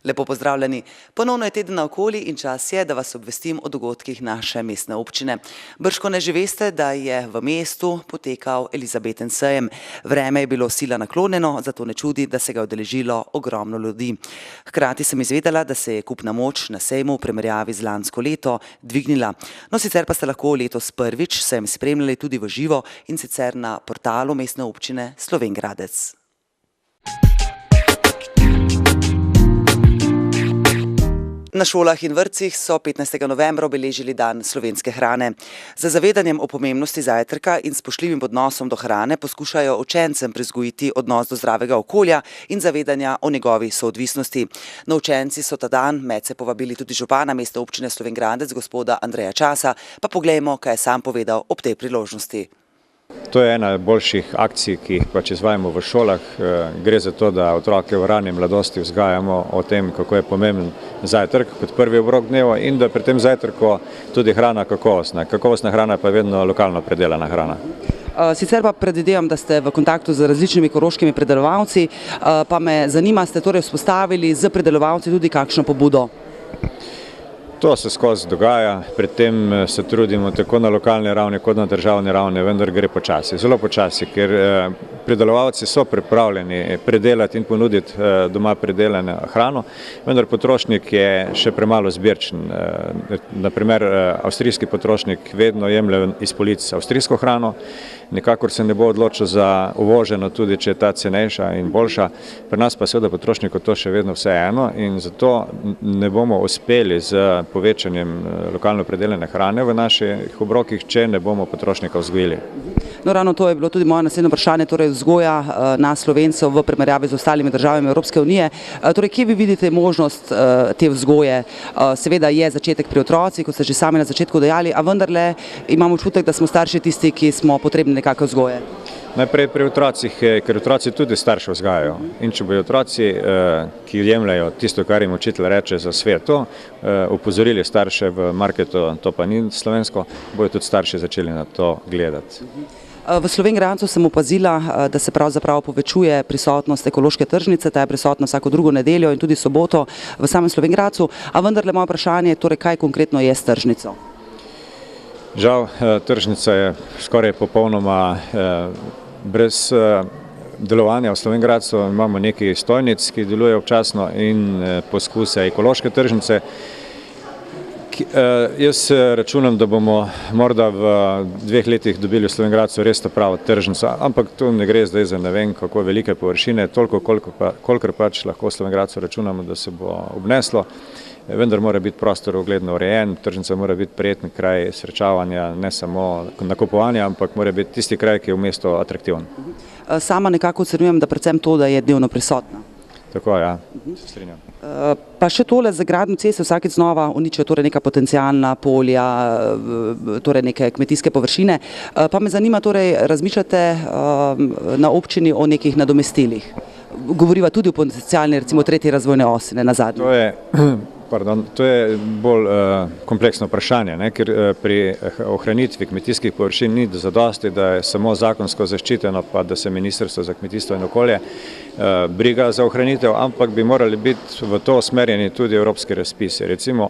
Lepo pozdravljeni. Ponovno je teden naokoli in čas je, da vas obvestim o dogodkih naše mestne občine. Bržkone že veste, da je v mestu potekal Elizabeten sejem. Vreme je bilo sila naklonjeno, zato ne čudi, da se ga je udeležilo ogromno ljudi. Hkrati sem izvedela, da se je kupna moč na sejmu v primerjavi z lansko leto dvignila. No, sicer pa ste lahko letos prvič sejem spremljali tudi v živo in sicer na portalu mestne občine Slovenj Gradec. Na šolah in vrtcih so 15. novembra obeležili dan slovenske hrane. Z zavedanjem o pomembnosti zajtrka in spoštljivim odnosom do hrane poskušajo učencem privzgojiti odnos do zdravega okolja in zavedanja o njegovi soodvisnosti. No, učenci so ta dan medse povabili tudi župana mestne občine Slovenj Gradec, gospoda Andreja Časa, pa poglejmo, kaj je sam povedal ob tej priložnosti. To je ena boljših akcij, ki jih pač izvajamo v šolah. Gre za to, da otroke v rani mladosti vzgajamo o tem, kako je pomemben zajtrk kot prvi obrok dneva in da pri tem zajtrku tudi hrana kakovostna. Kakovostna hrana pa je vedno lokalno predelana hrana. Sicer pa predvidevam, da ste v kontaktu z različnimi koroškimi predelovalci, pa me zanima, ste torej vzpostavili z predelovalci tudi kakšno pobudo? To se skozi dogaja, pri tem se trudimo tako na lokalni ravni kot na državni ravni, vendar gre počasi, zelo počasi, ker predelovalci so pripravljeni predelati in ponuditi doma predelano hrano, vendar potrošnik je še premalo zbirčen. Naprimer, avstrijski potrošnik vedno jemlje iz polic avstrijsko hrano, nikakor se ne bo odločil za uvoženo, tudi če je ta cenejša in boljša. Pri nas pa seveda potrošniku to še vedno vseeno in zato ne bomo uspeli z povečanjem lokalno predelane hrane v naših obrokih, če ne bomo potrošnika vzgojili. No, ravno to je bilo tudi moje naslednje vprašanje, torej vzgoja nas Slovencev v primerjavi z ostalimi državami Evropske unije. Torej, kje vi vidite možnost te vzgoje? Seveda je začetek pri otrocih, kot ste že sami na začetku dejali, a vendarle imamo občutek, da smo starši tisti, ki smo potrebni nekakšne vzgoje. Najprej pri otrocih, ker otroci tudi starše vzgajajo. In če bodo otroci, ki jemljajo tisto, kar jim učitelj reče za sveto, opozorili starše v marketu, to pa ni slovensko, bodo tudi starši začeli na to gledati. V Slovenj Gradcu sem opazila, da se pravzaprav povečuje prisotnost ekološke tržnice, ta je prisotna vsako drugo nedeljo in tudi soboto v samem Slovenj Gradcu, a vendarle moje vprašanje je, torej, kaj konkretno je s tržnico? Žal, tržnica je skoraj popolnoma brez delovanja v Slovenj Gradcu. Imamo nekaj stojnic, ki delujejo občasno in poskuse ekološke tržnice. Jaz računam, da bomo morda v 2 letih dobili v Slovenj Gradcu res to pravo tržnico, ampak tu ne gre zdaj za ne vem kako velike površine, toliko kolikor pač lahko v Slovenj Gradcu računamo, da se bo obneslo. Vendar mora biti prostor ugledno urejen, tržnica mora biti prijeten kraj srečavanja, ne samo nakupovanja, ampak mora biti tisti kraj, ki je v mestu atraktiven. Sama nekako ocenjujem, da predvsem to, da je dnevno prisotna. Tako, ja, se strinjam. Pa še tole, za gradnjo ceste vsakič znova uničijo torej neka potencialna polja, torej neke kmetijske površine. Pa me zanima, torej razmišljate na občini o nekih nadomestilih? Govoriva tudi o potencialni, recimo, 3. razvojne osi, ne nazadnje. To je bolj kompleksno vprašanje, ker pri ohranitvi kmetijskih površin ni zadosti, da je samo zakonsko zaščiteno, pa da se Ministrstvo za kmetijstvo in okolje briga za ohranitev, ampak bi morali biti v to usmerjeni tudi evropski razpisi. Recimo,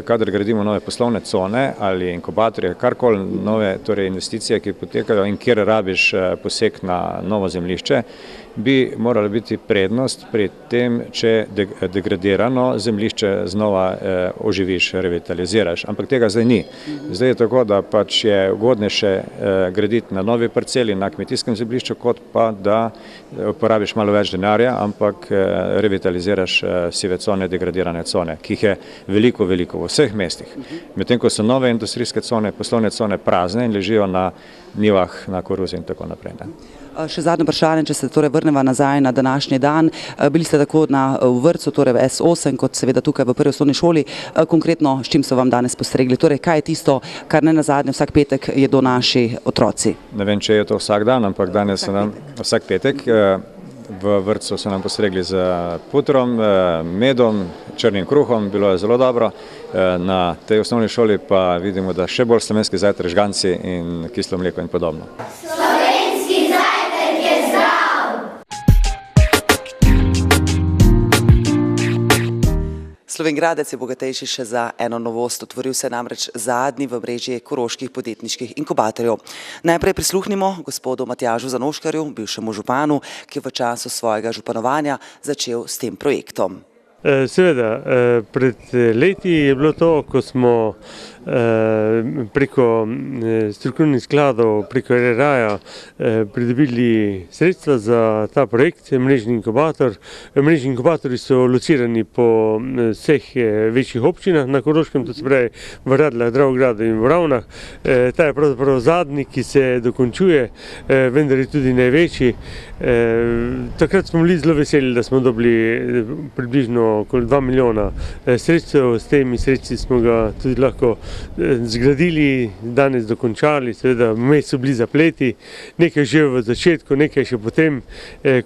kadar gradimo nove poslovne cone ali inkubatorje, karkoli nove investicije, ki potekajo in kjer rabiš poseg na novo zemljišče, bi morala biti prednost pri tem, če degradirano zemljišče znova oživiš, revitaliziraš. Ampak tega zdaj ni. Zdaj je tako, da pač je ugodnejše graditi na novi parceli, na kmetijskem zemljišču, kot pa da porabiš malo več denarja, ampak revitaliziraš sive cone, degradirane cone, ki jih je veliko v vseh mestih. Medtem ko so nove industrijske cone, poslovne cone prazne in ležijo na njivah, na koruzi in tako naprej. Še zadnje vprašanje, če se torej vrneva nazaj na današnji dan. Bili ste tako v vrtcu, torej v S8, kot seveda tukaj v prvi osnovni šoli. Konkretno, s čim so vam danes postregli? Torej, kaj je tisto, kar ne nazadnje vsak petek jedo naši otroci? Ne vem, če je to vsak dan, ampak danes so nam vsak petek. v vrtcu so nam postregli z putrom, medom, črnim kruhom, bilo je zelo dobro. Na tej osnovni šoli pa vidimo, da še bolj slovenski zajtrk, žganci in kislo mleko in podobno. Slovenski zajtrk je zdrav! Slovenj Gradec je bogatejši še za eno novost. Otvoril se namreč zadnji v mreži koroških podjetniških inkubatorjev. Najprej prisluhnimo gospodu Matjažu Zanoškarju, bivšemu županu, ki je v času svojega županovanja začel s tem projektom. Seveda, pred leti je bilo to, ko smo preko strukturnih skladov, preko RRA-ja pridobili sredstva za ta projekt, mrežni inkubator. Mrežni inkubatorji so locirani po vseh večjih občinah na Koroškem, to se pravi v Radljah, Dravogradu in v Ravnah. Ta je pravzaprav zadnji, ki se dokončuje, vendar je tudi največji. Takrat smo bili zelo veseli, da smo dobili približno okoli 2 milijona sredstev. S temi sredstvi smo ga tudi lahko zgradili, danes dokončali, seveda vmes so bili zapleti, nekaj že v začetku, nekaj še potem,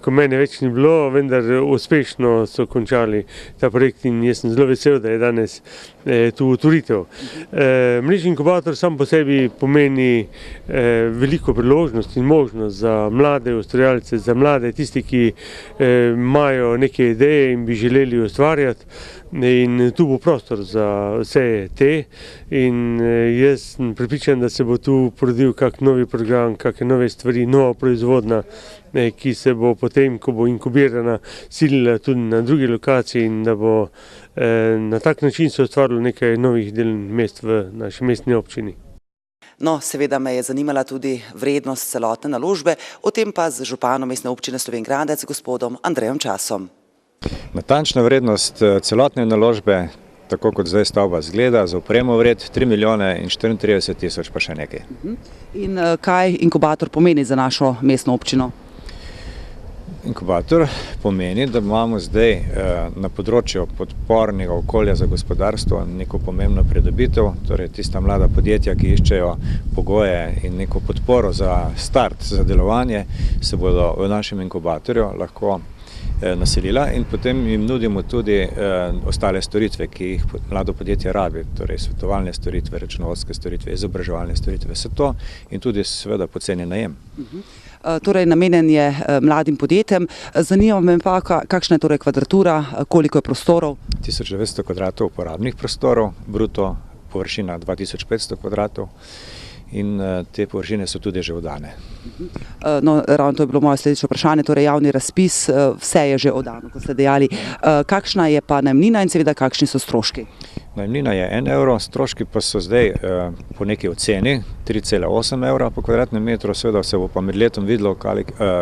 ko mene več ni bilo, vendar uspešno so končali ta projekt in jaz sem zelo vesel, da je danes tu otvoritev. Mrežni inkubator sam po sebi pomeni veliko priložnost in možnost za mlade ustvarjalce, za mlade, tisti, ki imajo neke ideje in bi želeli ustvarjati, in tu bo prostor za vse te in jaz sem prepričan, da se bo tu porodil kak novi program, kakšne nove stvari, nova proizvodnja, ki se bo potem, ko bo inkubirana, silila tudi na druge lokacije in da bo na tak način se ustvarilo nekaj novih delovnih mest v naši mestni občini. No, seveda me je zanimala tudi vrednost celotne naložbe, o tem pa z županom mestne občine Slovenj Gradec, gospodom Andrejem Časom. Natančna vrednost celotne naložbe, tako kot zdaj stavba zgleda, za opremo vred 3 milijone in 34 tisoč pa še nekaj. In kaj inkubator pomeni za našo mestno občino? Inkubator pomeni, da imamo zdaj na področju podpornega okolja za gospodarstvo neko pomembno pridobitev, torej tista mlada podjetja, ki iščejo pogoje in neko podporo za start, za delovanje, se bodo v našem inkubatorju lahko naselila in potem jim nudimo tudi ostale storitve, ki jih mlado podjetje rabi, torej svetovalne storitve, računovodske storitve, izobraževalne storitve, vse to in tudi seveda poceni najem. Torej namenjen je mladim podjetjem. Zanima me pa, kakšna je torej kvadratura, koliko je prostorov? 1900 kvadratov uporabnih prostorov, bruto površina 2500 kvadratov. In te površine so tudi že oddane. No, ravno to je bilo moje sledeče vprašanje, torej javni razpis, vse je že oddano, kot ste dejali. Kakšna je pa najemnina in seveda kakšni so stroški? Najemnina je 1 evro, stroški pa so zdaj po neki oceni 3,8 evra po kvadratnem metru, seveda se bo pa med letom videlo,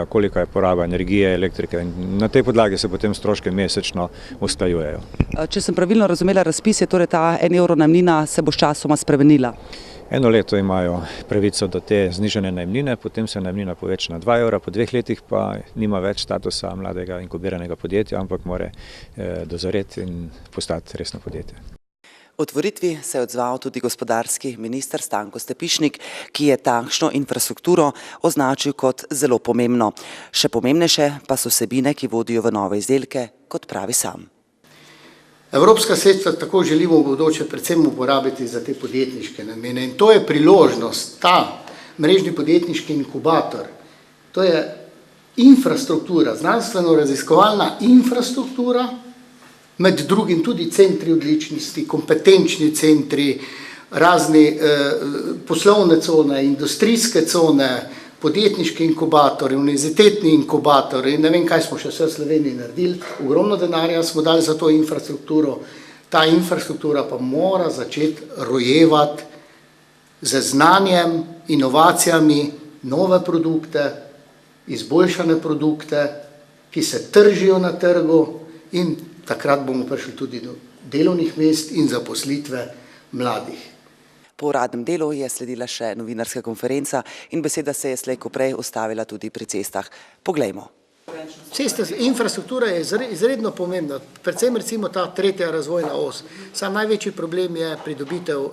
kolika je poraba energije, elektrike in na tej podlagi se potem stroške mesečno usklajujejo. Če sem pravilno razumela razpis, je torej ta 1 evro najemnina se bo sčasoma spremenila? Eno leto imajo pravico do te znižane najemnine, potem se najemnina poveča na 2 evra, po 2 letih pa nima več statusa mladega inkubiranega podjetja, ampak mora dozoreti in postati resno podjetje. Otvoritvi se je odzval tudi gospodarski minister Stanko Stepišnik, ki je takšno infrastrukturo označil kot zelo pomembno. Še pomembnejše pa so vsebine, ki vodijo v nove izdelke, kot pravi sam. Evropska sredstva tako želimo v bodoče predvsem uporabiti za te podjetniške namene in to je priložnost, ta mrežni podjetniški inkubator, to je infrastruktura, znanstveno-raziskovalna infrastruktura, med drugim tudi centri odličnosti, kompetenčni centri, razni poslovne cone, industrijske cone, podjetniški inkubatori, univerzitetni inkubatori in ne vem, kaj smo še vse v Sloveniji naredili. Ogromno denarja smo dali za to infrastrukturo. Ta infrastruktura pa mora začeti rojevati z znanjem, inovacijami, nove produkte, izboljšane produkte, ki se tržijo na trgu in takrat bomo prišli tudi do delovnih mest in zaposlitve mladih. Po uradnem delu je sledila še novinarska konferenca in beseda se je slej ko prej ustavila tudi pri cestah. Poglejmo. Cesta infrastruktura je izredno pomembna, predvsem recimo ta tretja razvojna os. Sam največji problem je pridobitev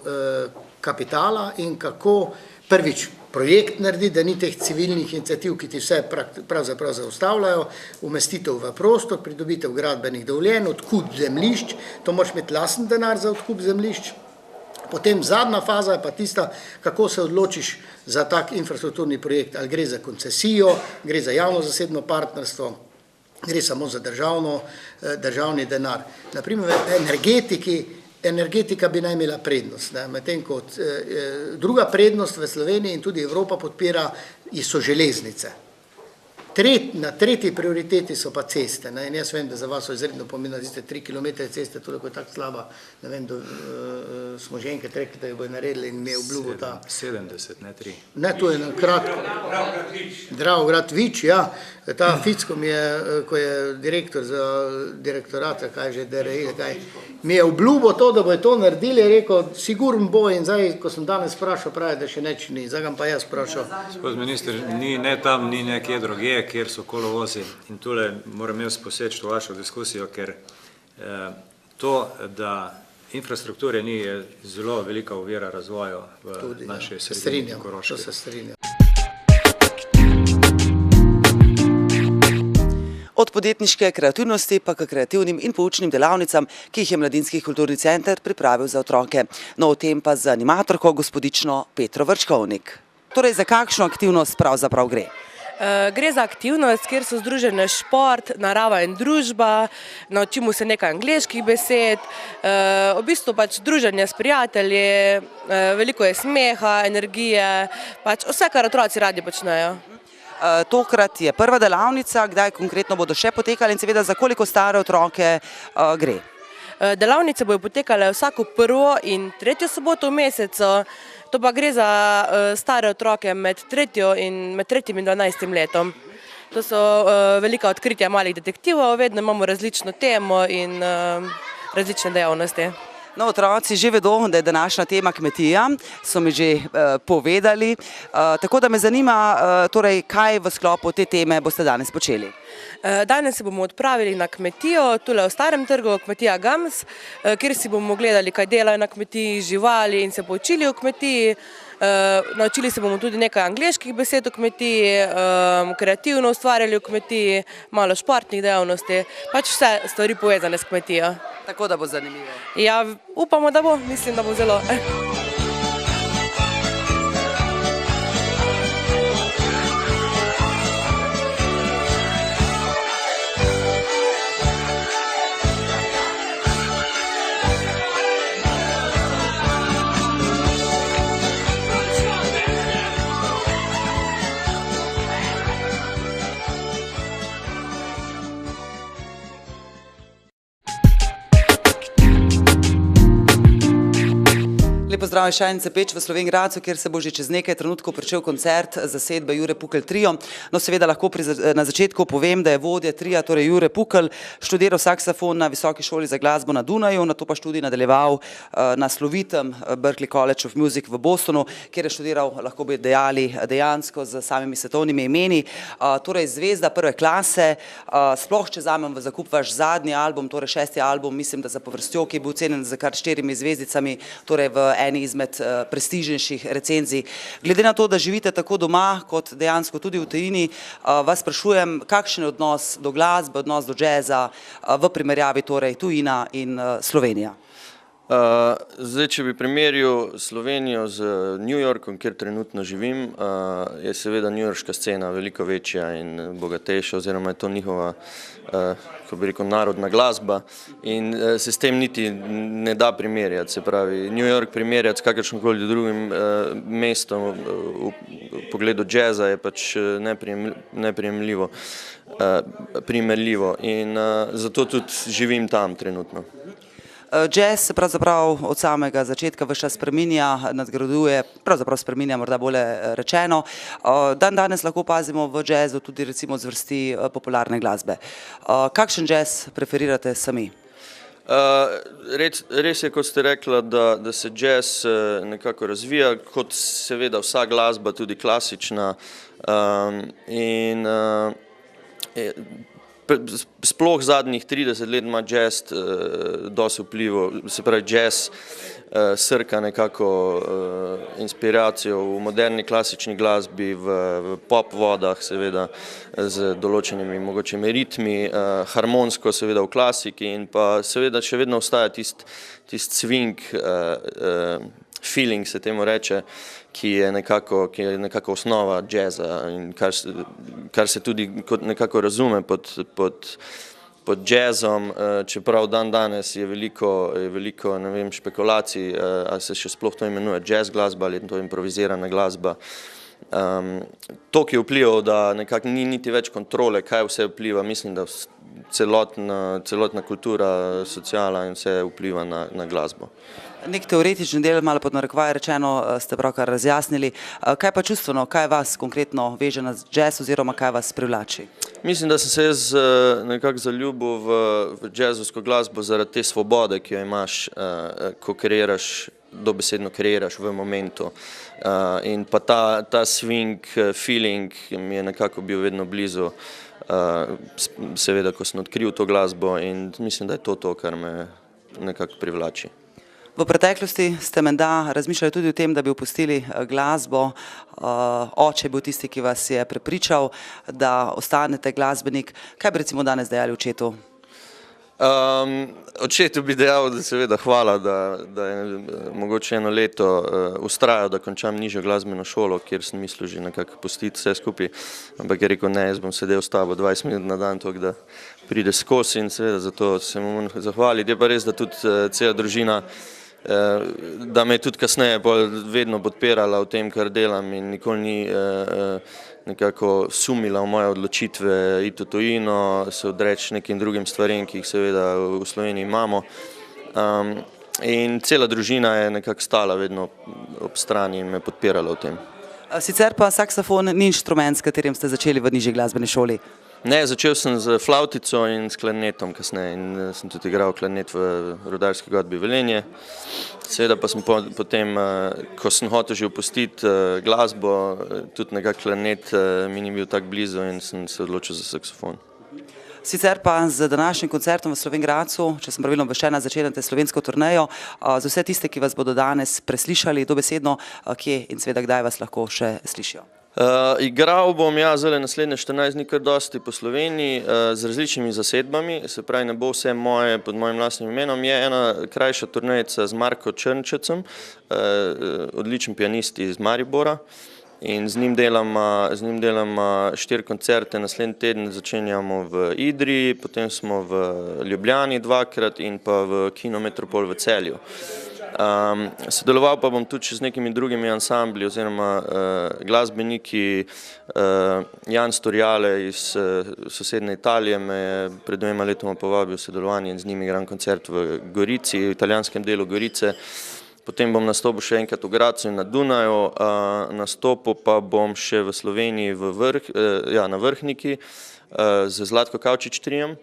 kapitala in kako prvič projekt narediti, da ni teh civilnih iniciativ, ki ti vse pravzaprav zaustavljajo, umestitev v prostor, pridobitev gradbenih dovoljenj, odkup zemljišč, to moraš imeti lasten denar za odkup zemljišč. Potem zadnja faza je pa tista, kako se odločiš za tak infrastrukturni projekt, ali gre za koncesijo, gre za javno-zasebno partnerstvo, gre samo za državni denar. Naprimer, energetika bi naj imela prednost, medtem kot druga prednost v Sloveniji in tudi Evropa podpira so železnice. Na tretji prioriteti so pa ceste. In jaz vem, da za vas so izredno pomembno, da ste 3 km ceste, toliko je tako slaba, ne vem, smo že enkrat rekli, da jo bojo naredili in mi je obljubo ta... 70, ne 3. Ne, to je na kratko. Dravograd Vič, ja. Ta Ficko mi je, ko je direktor za direktorata, kaj že DRI, mi je obljubo to, da bojo to naredili, je rekel, sigurno bo in zdaj, ko sem danes sprašal, pravi, da še neč ni. Zdaj pa jaz sprašal. Gospod minister, ni ne tam, ni nekje drugje, kjer so kolovozi in tule moram jaz poseči v vašo diskusijo, ker to, da infrastrukture ni, je zelo velika ovira razvoja v naši sredini Koroški. To se strinjam. Od podjetniške kreativnosti pa k kreativnim in poučnim delavnicam, ki jih je Mladinski kulturni center pripravil za otroke. No, o tem pa z animatorko gospodično Petro Vrčkovnik. Torej, za kakšno aktivnost pravzaprav gre? Gre za aktivnost, kjer so združene šport, narava in družba, naučimo se nekaj angleških besed, v bistvu pač druženje s prijatelji, veliko je smeha, energije, pač vse, kar otroci radi počnejo. Tokrat je prva delavnica, kdaj konkretno bodo še potekali in seveda za koliko stare otroke gre? Delavnice bodo potekale vsako prvo in tretjo soboto v mesecu, to pa gre za stare otroke med 3. in 12. letom. To so velika odkritja malih detektivov, vedno imamo različno temo in različne dejavnosti. No, otroci že vedo, da je današnja tema kmetija, so mi že povedali, tako da me zanima, torej, kaj v sklopu te teme boste danes počeli. Danes se bomo odpravili na kmetijo, tule v Starem trgu, kmetija Gams, kjer si bomo gledali, kaj delajo na kmetiji, živali in se poučili o kmetiji. Naučili se bomo tudi nekaj angleških besed o kmetiji, kreativno ustvarjali o kmetiji, malo športnih dejavnosti, pač vse stvari povezane s kmetijo. Tako da bo zanimivo. Ja, upamo, da bo, mislim, da bo zelo. Lep pozdrav iz Šajnice Peč v Slovenj Gradcu, kjer se bo že čez nekaj trenutkov pričel koncert zasedbe Jure Pukl Trio. No, seveda lahko na začetku povem, da je vodja tria, torej Jure Pukl, študiral saksofon na Visoki šoli za glasbo na Dunaju, nato pa študij nadaljeval na slovitem Berklee College of Music v Bostonu, kjer je študiral, lahko bi dejali, dejansko z samimi svetovnimi imeni. Torej, zvezda prve klase, sploh če vzamem v zakup vaš zadnji album, torej 6. album, mislim, da za povrstjo, ki je bil ocenjen za kar 4 zvezdicami, torej v eni izmed prestižnejših recenzij. Glede na to, da živite tako doma, kot dejansko tudi v tujini, vas sprašujem, kakšen je odnos do glasbe, odnos do džeza v primerjavi torej tujina in Slovenija? Zdaj, če bi primerjal Slovenijo z New Yorkom, kjer trenutno živim, je seveda newyorška scena veliko večja in bogatejša, oziroma je to njihova, ko bi rekel, narodna glasba in se s tem niti ne da primerjati. Se pravi, New York primerjati s kakršnemkoli drugim mestom v pogledu džeza je pač neprimerljivo in zato tudi živim tam trenutno. Džez se pravzaprav od samega začetka ves čas spreminja, nadgraduje, pravzaprav spreminja, morda bolje rečeno. Danes lahko opazimo v džezu tudi recimo zvrsti popularne glasbe. Kakšen džez preferirate sami? Res je, kot ste rekla, da se džez nekako razvija, kot seveda vsa glasba, tudi klasična. In sploh zadnjih 30 let ima jazz dosti vplival, se pravi jazz srka nekako inspiracijo v moderni klasični glasbi, v pop vodah seveda z določenimi mogočimi ritmi, harmonsko seveda v klasiki in pa seveda še vedno ostaja tisti swing, feeling se temu reče, ki je nekako osnova jazza in kar se tudi nekako razume pod jazzom, čeprav danes je veliko ne vem, špekulacij, ali se še sploh to imenuje jazz glasba ali to improvizirana glasba. To, ki je vplival, da nekako ni niti več kontrole, kaj vse vpliva, mislim, da celotna kultura, sociala in vse vpliva na glasbo. Nek teoretični del, malo pod narekovaj rečeno, ste pravkar razjasnili. Kaj pa čustveno, kaj vas konkretno veže na jazz oziroma kaj vas privlači? Mislim, da sem se jaz nekako zaljubil v jazzovsko glasbo zaradi te svobode, ki jo imaš, ko kreiraš, dobesedno kreiraš v momentu. In pa ta swing, feeling mi je nekako bil vedno blizu, seveda, ko sem odkril to glasbo in mislim, da je to, kar me nekako privlači. V preteklosti ste menda razmišljali tudi o tem, da bi opustili glasbo. Oče je bil tisti, ki vas je prepričal, da ostanete glasbenik. Kaj bi recimo danes dejali očetu? Očetu bi dejal, da seveda hvala, da je mogoče eno leto vztrajal, da končam nižjo glasbeno šolo, kjer sem mislil že nekako pustiti vse skupaj, ampak je rekel, ne, jaz bom sedel s tabo 20 minut na dan, tako da pride skozi in seveda zato se mu moram zahvaliti. Je pa res, da tudi cela družina, da me je tudi kasneje vedno podpirala v tem, kar delam in nikoli ni nekako sumila v moje odločitve iti v tujino, se odreči nekim drugim stvarem, ki jih seveda v Sloveniji imamo. In cela družina je nekako stala vedno ob strani in me podpirala v tem. Sicer pa saksofon ni inštrument, s katerim ste začeli v nižji glasbeni šoli? Ne, začel sem z flavtico in s klarnetom kasneje in sem tudi igral klarnet v Rudarski godbi Velenje. Seveda pa sem potem, ko sem hotel že opustiti glasbo, tudi nekako klarnet mi ni bil tako blizu in sem se odločil za saksofon. Sicer pa z današnjim koncertom v Slovenj Gradcu, če sem pravilno obveščena, začenjate slovensko turnejo. Za vse tiste, ki vas bodo danes preslišali dobesedno, kje in seveda kdaj vas lahko še slišijo? Igral bom zdaj naslednje 14 dni kar dosti po Sloveniji z različnimi zasedbami, se pravi ne bo vse moje pod mojim lastnim imenom. Je ena krajša turnejica z Marko Črnčecem, odličen pianist iz Maribora in z njim delam 4 koncerte, naslednji teden začenjamo v Idriji, potem smo v Ljubljani 2-krat in pa v Kino Metropol v Celju. Sodeloval pa bom tudi z nekimi drugimi ansambli oziroma glasbeniki. Jan Storiale iz sosednje Italije me je pred 2 letoma povabil v sodelovanje in z njimi igram koncert v Gorici, v italijanskem delu Gorice. Potem bom nastopil še enkrat v Gradcu in na Dunaju, nastopil pa bom še v Sloveniji na Vrhniki z Zlatko Kavčič trijem.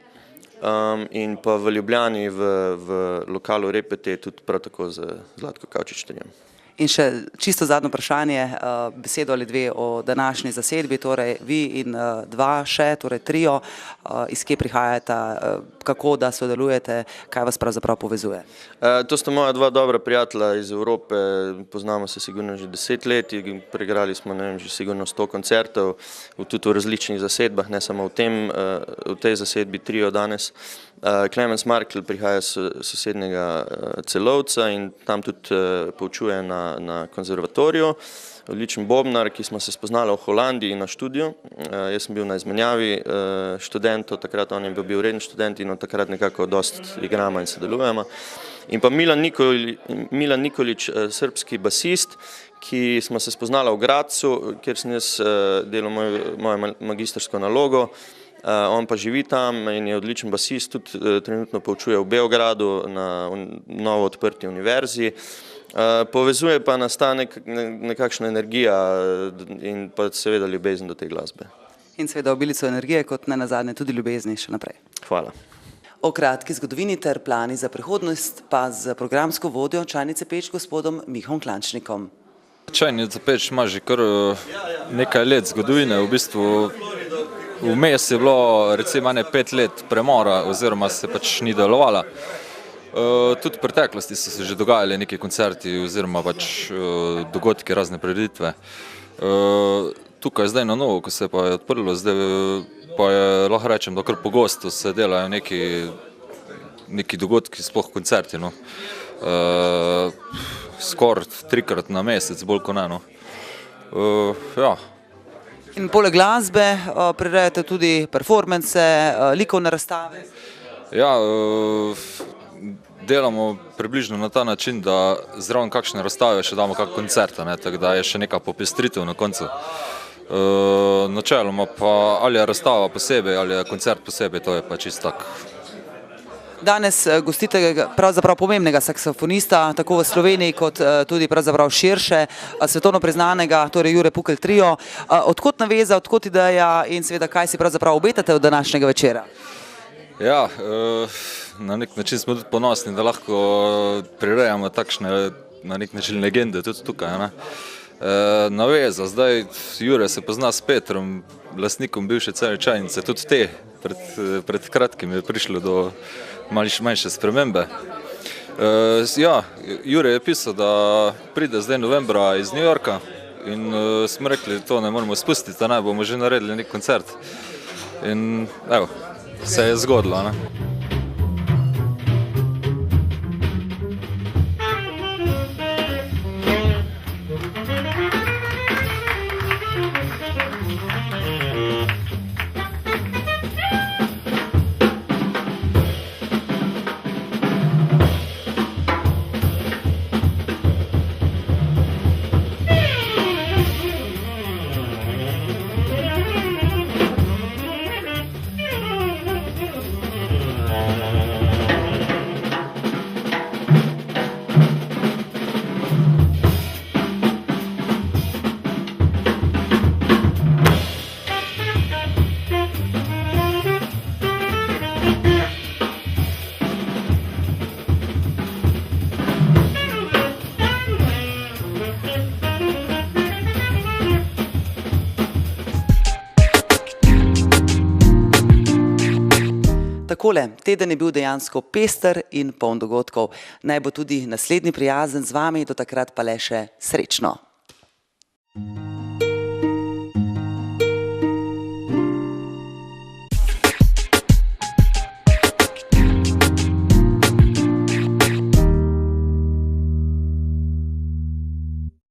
In pa v Ljubljani v lokalu Repete tudi prav tako z Zlatko Kavčič trijem. In še čisto zadnje vprašanje, besedo ali dve o današnji zasedbi, torej vi in 2 še, torej trio, iz kje prihajate, kako da sodelujete, kaj vas pravzaprav povezuje? To sta moja 2 dobra prijatelja iz Evrope, poznamo se sigurno že 10 let, preigrali smo, ne vem, že sigurno 100 koncertov, tudi v različnih zasedbah, ne samo v tej zasedbi trio danes. Klemens Markl prihaja iz sosednjega Celovca in tam tudi poučuje na konzervatoriju. Odličen bobnar, ki smo se spoznali v Holandiji na študiju. Jaz sem bil na izmenjavi študentov, takrat on je bil reden študent in od takrat nekako dosti igramo in sodelujemo. In pa Milan Nikolič, srbski basist, ki smo se spoznali v Gradcu, kjer sem jaz delal mojo magistrsko nalogo. On pa živi tam in je odličen basist, tudi trenutno poučuje v Beogradu na novo odprti univerzi. Povezuje pa nas ta nekakšna energija in pa seveda ljubezen do te glasbe. In seveda obilico energije, kot ne nazadnje tudi ljubezni še naprej. Hvala. O kratki zgodovini ter plani za prihodnost pa z programsko vodjo Čajnice Peč gospodom Mihom Klančnikom. Čajnica Peč ima že kar nekaj let zgodovine, v bistvu Vmes je bilo recimo 5 let premora oziroma se pač ni delovala. Tudi v preteklosti so se že dogajali neki koncerti oziroma pač dogodki, razne prireditve. Tukaj zdaj na novo, ko se pa je odprlo, zdaj pa je, lahko rečem, da kar pogosto se delajo neki dogodki, sploh koncerti. No. Skoraj 3-krat na mesec, bolj kot ne. No. Ja. In poleg glasbe prirejate tudi performance, likovne razstave? Ja, delamo približno na ta način, da zraven kakšne razstave še damo kak koncert, tako da je še neka popestritev na koncu. Načeloma pa ali je razstava posebej ali je koncert posebej, to je pa čisto tako. Danes gostite pravzaprav pomembnega saksofonista, tako v Sloveniji kot tudi pravzaprav širše, svetovno priznanega, torej Jure Pukl Trio. Odkot naveza, odkot ideja in seveda kaj si pravzaprav obetate od današnjega večera? Ja, na nek način smo tudi ponosni, da lahko prirejamo takšne na nek način legende tudi tukaj. Ne? Naveza, zdaj Jure se pozna s Petrom, lastnikom bivše Cene čajnice, tudi te pred kratkim je prišlo do manjše spremembe. Ja, Jure je pisal, da pride zdaj novembra iz New Yorka in smo rekli, to ne moramo spustiti, da naj bomo že naredili nek koncert. In evo, se je zgodilo. Ne? Takole, teden je bil dejansko pester in poln dogodkov. Naj bo tudi naslednji prijazen z vami, do takrat pa le še srečno.